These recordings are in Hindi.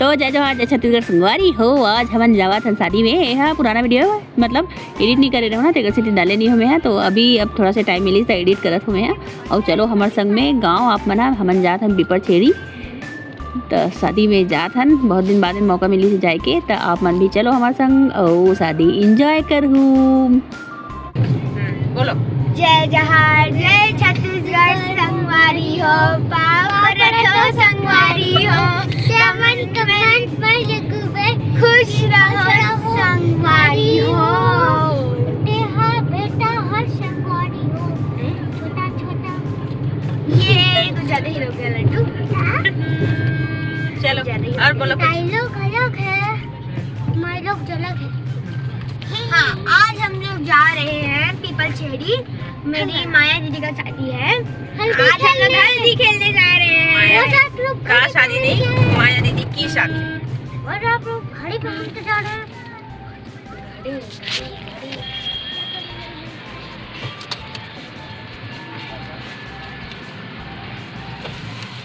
तो जय जवाहर जय छत्तीसगढ़ संगवारी हो। आज हमन जावा था शादी में। हाँ पुराना वीडियो है, मतलब एडिट नहीं करे रहो ना, तेकर से डाले नहीं हमें। तो अभी अब थोड़ा सा टाइम मिली तो एडिट करत हमें। और चलो हमारे संग में गाँव आप मना हमन जात हम पिपर छेड़ी तो शादी में जात हन। बहुत दिन बाद मौका मिली से जाए के, तो आप मन भी चलो हमारे संग और शादी इंजॉय करहूँ। बोलो जय जवाहर जय छत्तीसगढ़ संगवारी हो, पावर रखो संगवारी हो, कमन कमेंट पर लिखो खुश रहो संगवारी हो। बेटा बेटा हर संगवारी हो, छोटा छोटा ये तो ज्यादा ही लोग है लड्डू। चलो और बोलो डायलॉग अलग है, मायलॉग अलग है। हाँ, आज हम लोग जा रहे हैं पीपल छेड़ी। मेरी माया दीदी का शादी है। आज हम लोग हल्दी खेलने जा रहे हैं। का शादी नहीं, माया दीदी की शादी। और आप लोग घड़ी पे घूमते जा रहे हैं।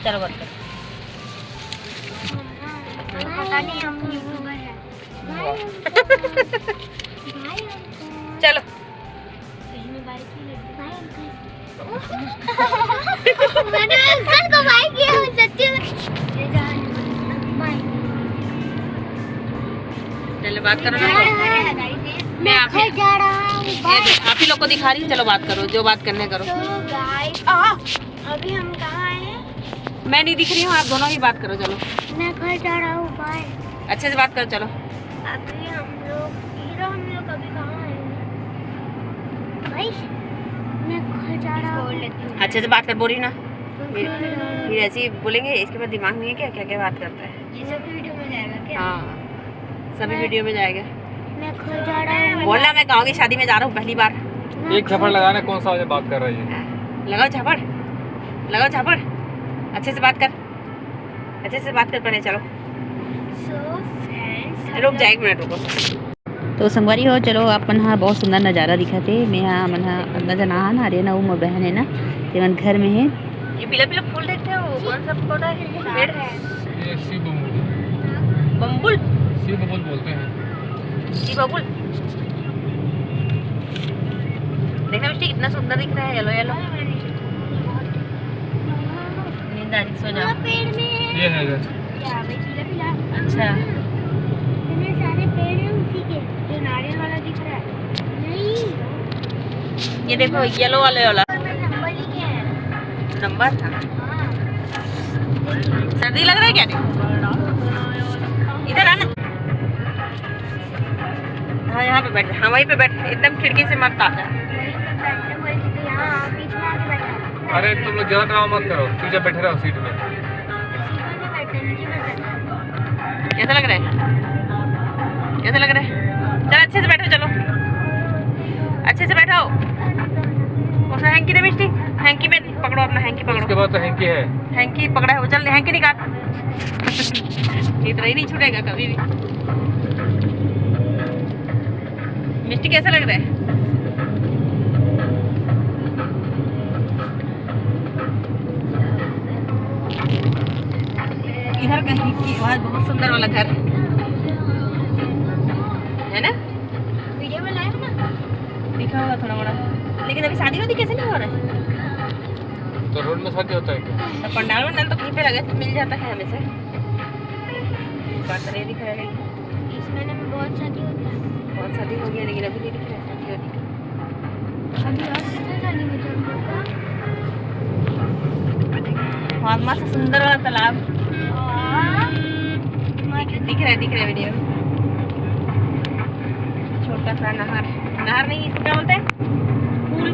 चलो बंद पता नहीं हम यूट्यूबर हैं। चलो मैंने अंकल को बाय किया हूँ सच्ची में। चलो बात करो ना। मैं घर जा रहा हूँ। आप ही लोग को दिखा रही हूँ। चलो बात करो, जो बात करने करो। तो गाइस अभी हम कहाँ आए हैं? मैं नहीं दिख रही हूँ, आप दोनों ही बात करो। चलो मैं घर जा रहा हूँ। बाय। अच्छे से बात करो। चलो अभी हम लोग अभी कहाँ आए हैं? भाई मैं घर जा रहा हूँ। अच्छे से बात कर, बोली ना। फिर ऐसे ही बोलेंगे, इसके बाद दिमाग नहीं है क्या क्या क्या बात करता है। ये सब वीडियो में जाएगा क्या? हाँ सभी वीडियो में जाएगा। मैं घर जा रहा हूँ। बोलना मैं गाँव की शादी में जा रहा हूँ पहली बार। एक झपड़ लगाना, कौन सा वाले बात कर रही है? लगाओ झापड़, लगाओ झापड़। अच्छे से बात कर, अच्छे से बात कर पहले। चलो रुक जा, 1 मिनट रुको। तो संगवारी हो, चलो आप मन हाँ बहुत सुंदर नज़ारा दिखा थे। मैं हाँ मन हाँ अंदर जना ना रहे ना, वो मोर बहन है ना, ये मन घर में है। ये पीला पीला फूल देखते हो, कौन सा पौधा है? पेड़ है ये सी बबूल। बम्बुल, सी बबूल बोलते हैं। सी बबुल। देखना मिस्टी कितना सुंदर दिख रहा है, येलो येलो। नींद आ रही, सो जाओ। पेड़ में ये है इधर। क्या भाई पीला पीला? अच्छा इतने सारे पेड़ हैं उसी के, जो नारियल वाला दिख रहा है। नहीं ये देखो येलो वाले वाला नंबर लिखे हैं। नंबर था। हाँ सर्दी लग रहा है क्या? इधर आना। हाँ यहाँ पे बैठ, हाँ वहीं पे बैठ, एकदम खिड़की से मत आता। अरे तुम लोग ज्यादा ड्रामा मत करो, तू जब बैठे रहो सीट में। कैसा लग रहा है? कैसा लग रहा है? चलो अच्छे से बैठो, चलो अच्छे से बैठो। उसमें हैंकी दे मिस्टी, हैंकी में पकड़ो, अपना हैंकी पकड़ो। उसके बाद तो हैंकी है, हैंकी पकड़ा है वो, चल हैंकी निकाल। इतना ही नहीं छूटेगा कभी भी। मिस्टी कैसा लग रहा है? इधर कहीं की बहुत सुंदर वाला घर है ना, वीडियो में लाइव ना दिखा होगा थोड़ा बड़ा। लेकिन अभी शादी वादी कैसे नहीं हो रहा है? तो रोड में शादी होता है क्या? तो पंडाल वंडाल तो कहीं पे लगे तो मिल जाता है हमेशा। बात नहीं दिख रहा है, इस महीने में बहुत शादी होती है। बहुत शादी हो गई लेकिन अभी नहीं दिख रहा है शादी होती। अभी और कितने शादी में चल रहा है? और मस्त सुंदर वाला तालाब दिख रहा है वीडियो में। छोटा सा नहर, नहर नहीं इसको क्या बोलते हैं? पूल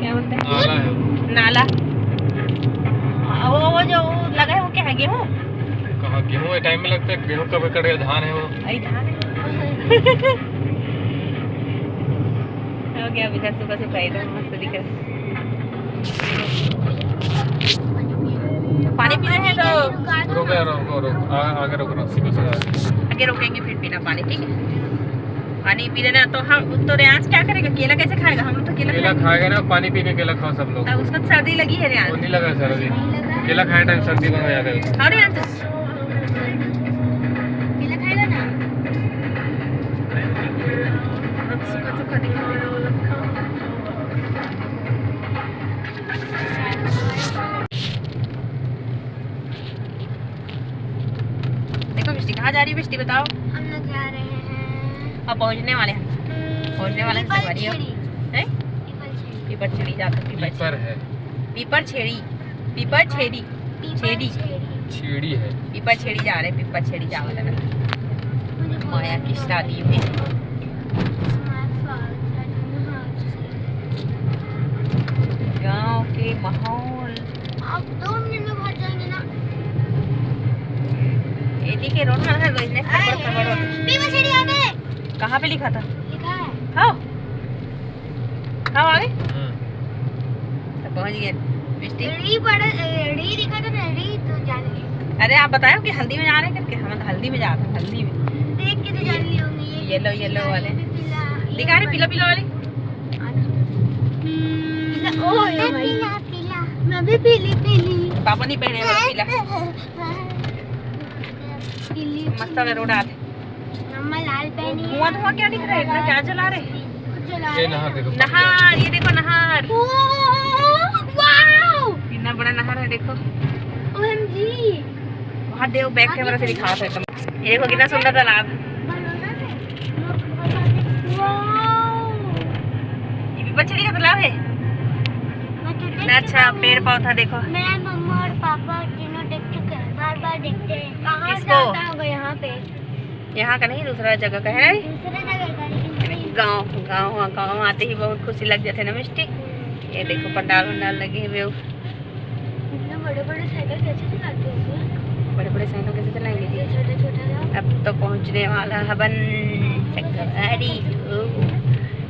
क्या बोलते हैं? नाला है। नाला। वो जो लगा है वो क्या है? गेहूँ? कहाँ गेहूँ ये टाइम में लगता है? गेहूँ कब कटेगा? धान है वो। अरे धान है। हो गया इधर सुबह से पैदा मस्त दिख रहा है। पानी पीना है तो रुको यार, रुको आगे रुको, सीधे से आगे रोकेंगे फिर पीना पानी, ठीक है? पानी पी लेना। तो हम तो रियांश क्या करेगा? केला कैसे खाएगा? हम लोग तो केला खाएगा ना, पानी पी के केला खाओ सब लोग। उसको सर्दी लगी है रियांश। वो नहीं लगा सर्दी, केला खाए टाइम सर्दी में आ जाता है। और रियांश मिष्टी कहाँ जा रही है मिष्टी बताओ? हम लोग जा रहे हैं अब पहुँचने वाले हैं संगवारी हो हैं? पीपर छेड़ी जाते पीपर है, पीपर छेड़ी छेड़ी छेड़ी है। पीपर छेड़ी जा रहे हैं, पीपर छेड़ी जाओ लगा माया की शादी में। गांव के माहौल अब 2 मिनट में पहुंच जाएंगे ना। एटी के रोड में है इसने पीपर छेड़ी आ गए। कहाँ पे लिखा था? लिखा है हाँ आगे तो पहुंच गए मिष्टी। री लिखा था ना, री तो जान ली। अरे आप बताओ कि हल्दी में जा रहे हैं करके, हम हल्दी में जाते हैं, हल्दी में देख के तो जान ली होंगी। येलो वाले दिखा रहे, पीला वाले। पीला मैं भी पीली पापा नहीं पहने वो पीला पीली मस्त वाला रोड आते। मम्मा लाल पहनी है। धुआं क्या दिख रहा है इतना? क्या जला रहे? ये नहर देखो, नहर, ये देखो नहर, वाओ कितना बड़ा नहर है देखो। ओएमजी वहाँ देखो बैक कैमरा से दिखा था एकदम। ये देखो कितना सुंदर तालाब। ये भी बच्चे का तालाब है। कितना अच्छा पेड़ पौधा देखो। मैं मम्मा और पापा तीनों देख चुके हैं, बार देखते हैं। कहाँ किसको? जाता होगा यहाँ पे? यहाँ का नहीं, दूसरा जगह का है। दूसरे जगह का नहीं। गाँव आते ही बहुत खुशी लग जाते ना मिष्टी। ये देखो पंडाल लगे हुए। इतने बड़े साइकिल कैसे चलाते होंगे? बड़े साइकिल कैसे चलाएंगे? ये छोटे अब तो पहुंचने वाला हवन गाड़ी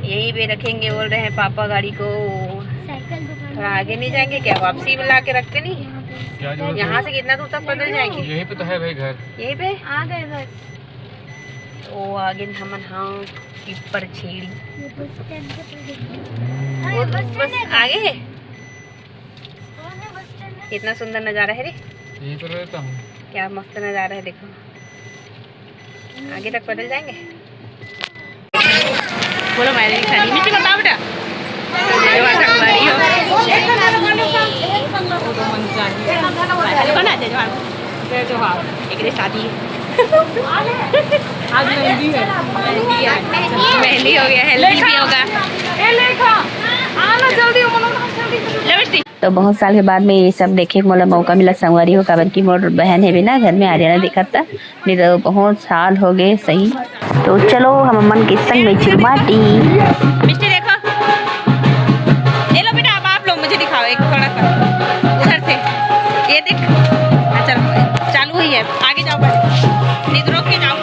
यहीं पे रखेंगे बोल रहे हैं पापा गाड़ी को। साइकिल दुकान थोड़ा आगे नहीं जाएंगे क्या? वापसी में ला के रखते नहीं? क्या जरूरत है? यहाँ से कितना दूर तक पैदल जाएंगे? यहीं पे तो है भाई घर। यहीं पे आ गए बस। तो आगे हमन हाँ पीपर छेड़ी ये बस स्टैंड के वो पास है। बस आगे कौन है बस स्टैंड है? कितना सुंदर नज़ारा है रे। यहीं पर रहता हूँ। क्या मस्त नज़ारा है देखो। आगे तक पैदल जाएंगे। बोलो मैंने खानी मिर्ची बताओ बेटा। संगवारी हो कौन आ जजवान एक शादी आज मेहंदी हो गया, हेल्दी भी होगा। तो बहुत साल के बाद में ये सब देखे को मौका मिला संगवारी हो काबर की मोर बहन है भी ना घर में आर्यना देखा था, नहीं तो बहुत साल हो गए सही। तो चलो हम अमन के संग में चुरमाटी मिष्टी देखो। ये लो बेटा, अब आप लोग मुझे दिखाओ एक थोड़ा सा उधर से। ये देख चलो चालू हुई है, आगे जाओ पहले, नहीं तो रोक के जाओ।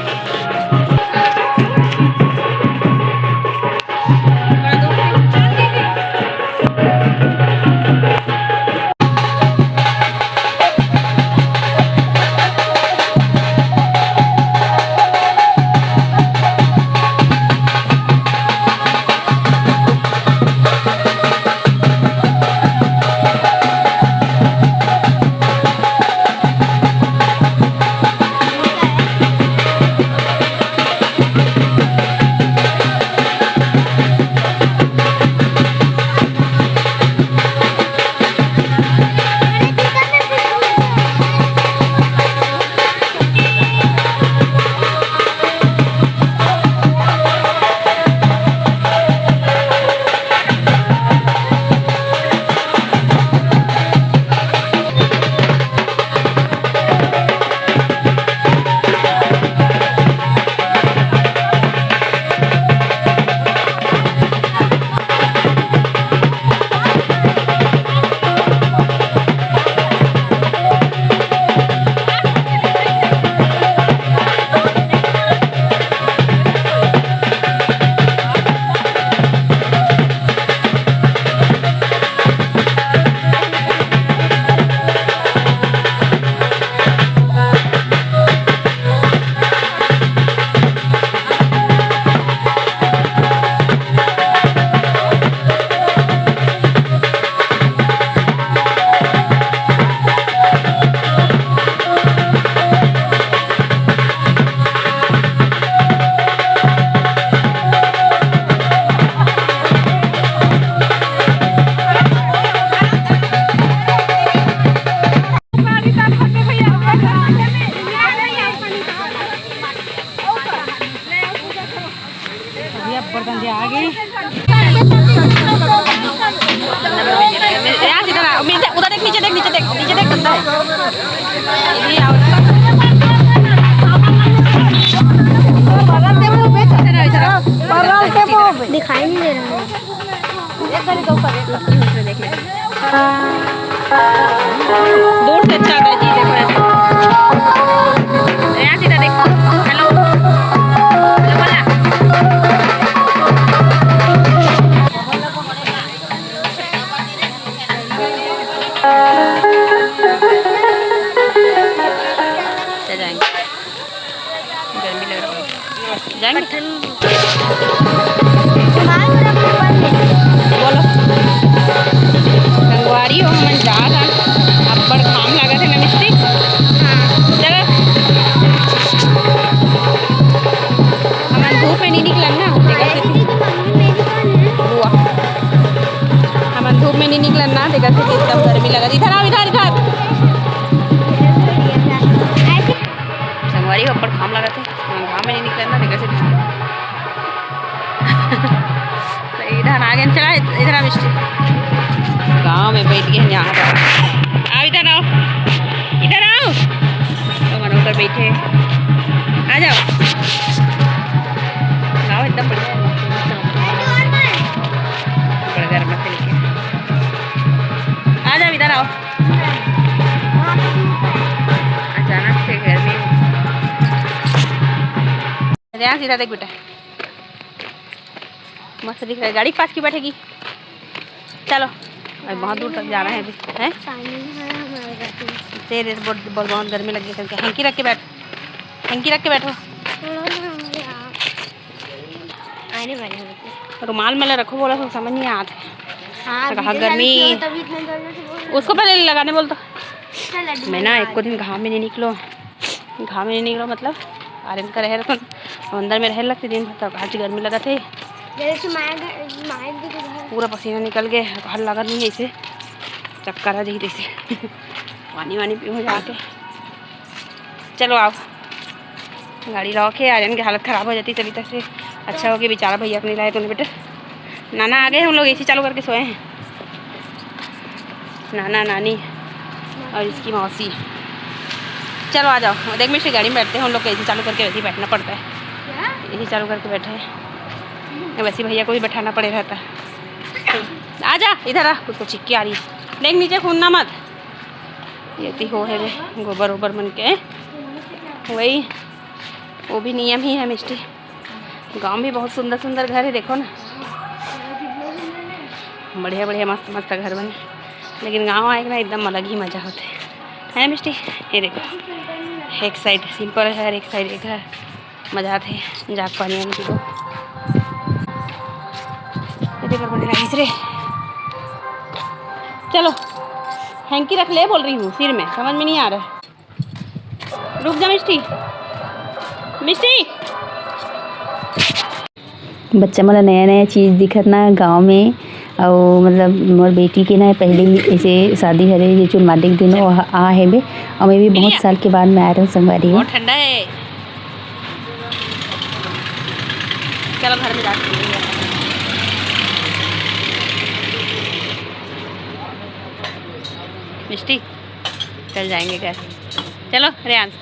संजय आ गए यहाँ इधर आओ, उधर देख, नीचे देख, नीचे देख, नीचे देख, गंदा है ये। आओ दिखाई नहीं दे रहा दूर से अच्छा आता है जी। देखो ऐसे यहाँ सीधा देखो। हेलो हेलो बोला जाएंगे, गर्मी लग रही है, जाएंगे। बोलो संगवारी हो मन जा था अब बड़ काम लागत है ना मिस्त्री। चलो हमारे धूप में नहीं निकलन ना बुआ, हमारे धूप में नहीं निकलन ना देखा से एकदम गर्मी लगा। इधर आओ, इधर इधर संगवारी हो ऊपर काम लगा थे, घाम में नहीं निकलन ना देखा से इधर आ गए। चला इधर आ मिस्टी, गाँव में बैठ गए यहाँ पर। आओ इधर आओ, इधर आओ, तो मनो पर बैठे, आ जाओ। गाँव एकदम बढ़िया है, बड़ा गर्म से लेके आ जाओ, इधर आओ। अचानक से गर्मी यहाँ सीधा देख बेटा, मस्त दिख रहा है। गाड़ी पास की बैठेगी। चलो अभी बहुत दूर तक जाना है अभी, हैं तेरे बहुत गर्मी लगी है। हैंकी रख के बैठ, हैंकी रख के बैठो। रुमाल में रखो, बोला तो समझ नहीं आता। हाँ गर्मी उसको पहले लगाने बोल तो। मैं ना एक को दिन घाम में नहीं निकलो, घाम में नहीं निकलो मतलब आर्यन का रह रहा अंदर में रह लगते दिन भर तक। आज गर्मी लगा थे, पूरा पसीना निकल गए, हर लगा नहीं है इसे, चक्कर आ जाए जैसे। पानी वानी पीऊँ जाके। चलो आओ, गाड़ी लाओ के आर्यन की हालत ख़राब हो जाती चली तक से। अच्छा हो गया बेचारा भैया को नहीं लाए तूने बेटा। नाना आ गए, हम लोग एसी चालू करके सोए हैं। नाना नानी और इसकी मौसी। चलो आ जाओ, देख मिस्ट्री गाड़ी में बैठते हैं हम लोग को, एसी चालू करके वैसे ही बैठना पड़ता है। एसी चालू करके बैठे हैं, वैसे भैया को भी बैठाना पड़े रहता। आ जा इधर आ, उसको चिक्की आ रही है, देख नीचे खून ना मत। ये हो है वे गोबर ओबर बन के, वही वो भी नियम ही है मिस्टी। गांव में बहुत सुंदर सुंदर घर है, देखो ना, बढ़िया बढ़िया मस्त मस्त घर बने। लेकिन गांव आएगा ना एकदम अलग ही मज़ा होता है मिस्टी। ये देखो, एक साइड सिंपल है, एक साइड एक घर, मज़ा आते हैं। जाग पानी आने की तो बने तीसरे। चलो हैंकी रख ले बोल रही हूँ, सिर में समझ में नहीं आ रहा। रुक जा मिस्टी, मिस्टी। बच्चा मतलब नया नया चीज़ दिखत ना गांव में। और मतलब मोर बेटी के ना पहले ही ऐसे शादी हरे ये चुनमाटी के दिन आ है बे, और मैं भी बहुत साल के बाद मैं आ रहा हूँ संगवारी। बहुत ठंडा है, चलो घर में जाते हैं। मिस्टी चल जाएंगे घर, चलो रेयांश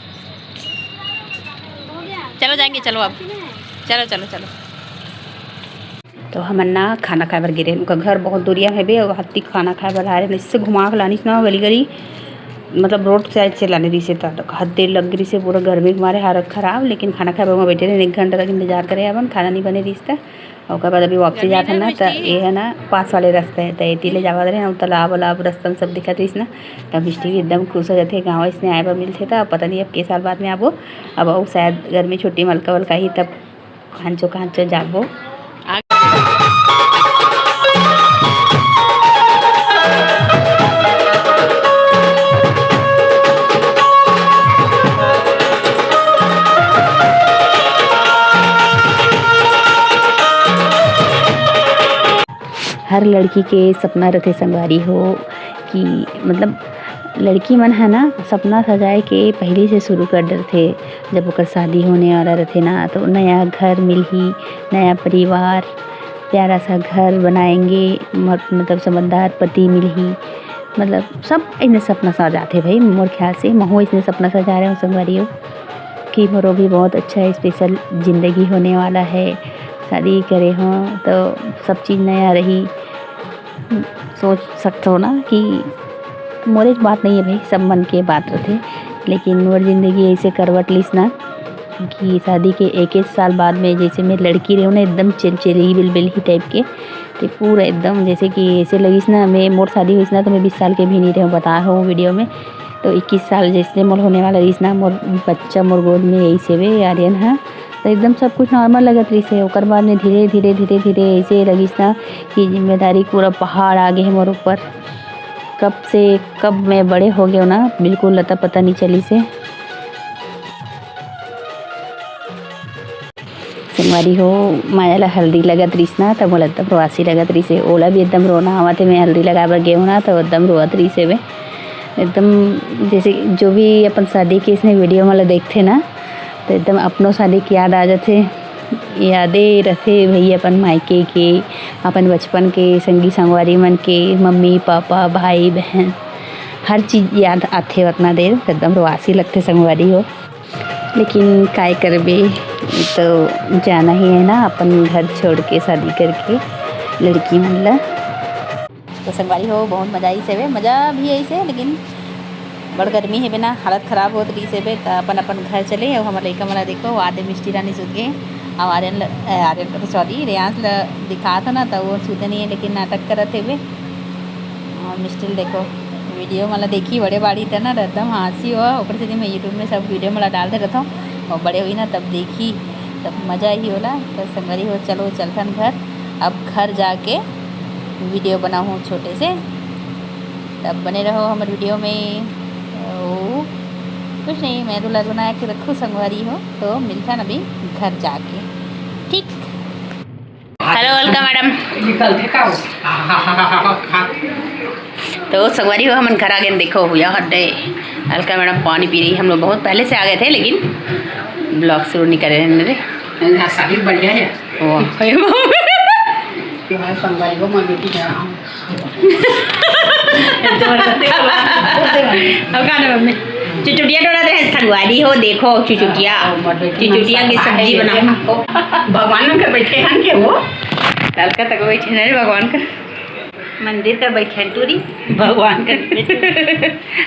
चलो जाएंगे, चलो अब चलो चलो चलो। तो हम ना खाना खाए बर गिरे, उनका घर बहुत दूरिया है बे, और हत्ती खाना खाए बर आ रहे, इससे घुमा के लानी ना गली गली, मतलब रोड साइड से लाने दी से हद देर लग रही से, पूरा गर्मी हमारे हालत ख़राब। लेकिन खाना खाए बर बैठे रहे, 1 घंटा तक इंतजार करे, अपन खाना नहीं बने रिश्ता। और बाद अभी वापसी जाता है ना, तो ये है ना पास वाले रास्ते है, तो ये ले जावा रहे ना, तालाब वालाब रास्ता में सब दिखा रही ना। तो मिस्टी भी एकदम खुश हो जाते, गाँव इसने आए पर मिलते था। पता नहीं अब के साल बाद में आबो, अब शायद गर्मी छुट्टी मलका वलका ही तब खांचो जाबो। हर लड़की के सपना रखे संगवारी हो कि मतलब लड़की मन है ना सपना सजाए के पहले से शुरू कर डर थे। जब ओकर शादी होने वाला रहते ना तो नया घर मिलही, नया परिवार, प्यारा सा घर बनाएंगे, मतलब समझदार पति मिलही, मतलब सब इतने सपना सजाते भाई। मोर ख्याल से महू इसने सपना सजा रहे हो संगवारियों कि मोरो भी बहुत अच्छा स्पेशल ज़िंदगी होने वाला है, शादी करे हों तो सब चीज़ नया रही। सोच सकते हो ना कि मोरे बात नहीं है भाई, सब मन के बात रहते, लेकिन मोर ज़िंदगी ऐसे करवट लिस ना कि शादी के एक साल बाद में जैसे मैं लड़की रही हूँ ना एकदम चिलचिली बिलबिल ही टाइप के, तो पूरा एकदम जैसे कि ऐसे लगिस ना मैं मोर शादी हुई ना तो मैं 20 साल के भी नहीं रही बता रहा हूँ वीडियो में। तो 21 साल जैसे मोर होने वाला रही ना, मोर बच्चा मोर गोद में ऐसे वे आर्यन है, तो एकदम सब कुछ नॉर्मल लगत रही से। ओकर बाद में धीरे धीरे धीरे धीरे ऐसे लगिस ना कि जिम्मेदारी पूरा पहाड़ आगे है मोर ऊपर। कब से कब मैं बड़े हो गए ना बिल्कुल लता पता नहीं चली से। संगवारी हो मायाला हल्दी लगत रही ना तब मोला एकदम रोआसी लगत रही से। ओला भी एकदम रोना आवा थे, मैं हल्दी लगा बर गए ना तो एकदम रोअत रही से वे एकदम। जैसे जो भी अपन शादी के इसने वीडियो वाला देखते ना तो एकदम अपनों शादी की याद आ जाते, यादें रहते भाई अपन मायके के, अपन बचपन के संगी संगवारी मन के, मम्मी पापा भाई बहन हर चीज़ याद आते उतना देर एकदम रोआसी लगते संगवारी हो। लेकिन काय करबे तो जाना ही है ना अपन घर छोड़ के शादी करके लड़की मन ला। तो संगवारी हो बहुत मज़ा आई से वे, मज़ा भी आई से, लेकिन बड़ गर्मी है बिना हालत ख़राब होत रही से बे। तो अपन घर चले और हमारे लड़का मला देखो आधे मिष्टी रानी सुत गए और आर्यन को तो सॉरी रेयांश दिखा था ना तो वो सुते नहीं है लेकिन नाटक करत है वे। और मिस्टिल देखो वीडियो मला देखी बड़े बाड़ी था ना एकदम हंसी हुआ ऊपर से मैं यूट्यूब में सब वीडियो मला डाल दे रहता हूँ और बड़े हुई ना तब देखी तब मज़ा ही होला। तो संगवारी हो चलो चलथन घर, अब घर जाके वीडियो बनाऊँ छोटे से, तब बने रहो हमारे वीडियो में। कुछ नहीं मैं दूल्हा बना के रखूँ संगवारी हो, तो मिलता है अभी घर जाके, ठीक। Hello Alka madam. तो संगवारी हो हम घर आ गए, देखो हुआ हड्डे अलका मैडम पानी पी रही। हम लोग बहुत पहले से आ गए थे लेकिन ब्लॉग शुरू नहीं कर रहे हैं। शादी बढ़िया है संगवारी को मैं बेटी जा रहा हूँ। चुचुटिया डोरा रहे संगवारी हो, देखो चुचुटिया की सब्जी बनाओ। भगवान का बैठे हैं के वो अलका तक बैठे ना भगवान का मंदिर का बैठे टूरी भगवान का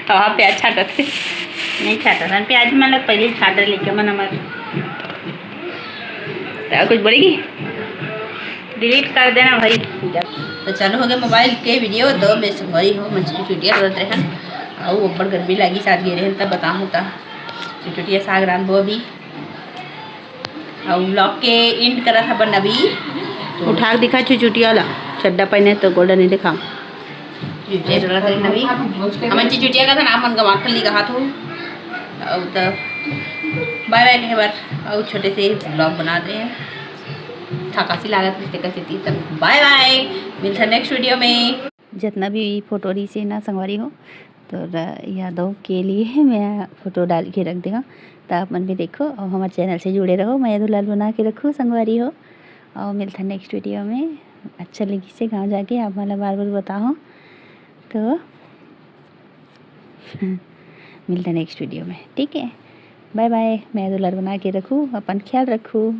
वहाँ प्याज छाटते नहीं छाटा था प्याज मन लग पहले छाट लेके मन हमारे कुछ बोलेगी डिलीट कर देना भाई। तो चालू हो गया मोबाइल के वीडियो, तो मैं संगवारी हो मंची चुटिया करते रहे और ऊपर गर्मी लगी साथ गे रहे तब बताऊँ तो चुटिया साग रांधो अभी और ब्लॉग के इंड करा था बन अभी तो उठा के दिखा चुटिया ला चड्डा पहने तो गोल्डन नहीं दिखा हमारी चुटिया का था नाम मन गंवा कर ली कहा तो बाय बाय कहे बार और छोटे से ब्लॉग बना दे थकासी लागत रिश्ते का स्थिति तब बाय बाय, मिलता नेक्स्ट वीडियो में। जितना भी फोटो रही से ना संगवारी हो तो यादों के लिए मैं फ़ोटो डाल के रख देगा, तो आप मन भी देखो और हमारे चैनल से जुड़े रहो। मैं दुलाल बना के रखूँ संगवारी हो और मिलता नेक्स्ट वीडियो में। अच्छा लगी से गाँव जाके आप मला बार बार बताओ तो मिलता नेक्स्ट वीडियो में, ठीक है। बाय बाय, मैं दुलाल बना के रखूँ, अपन ख्याल रखूँ।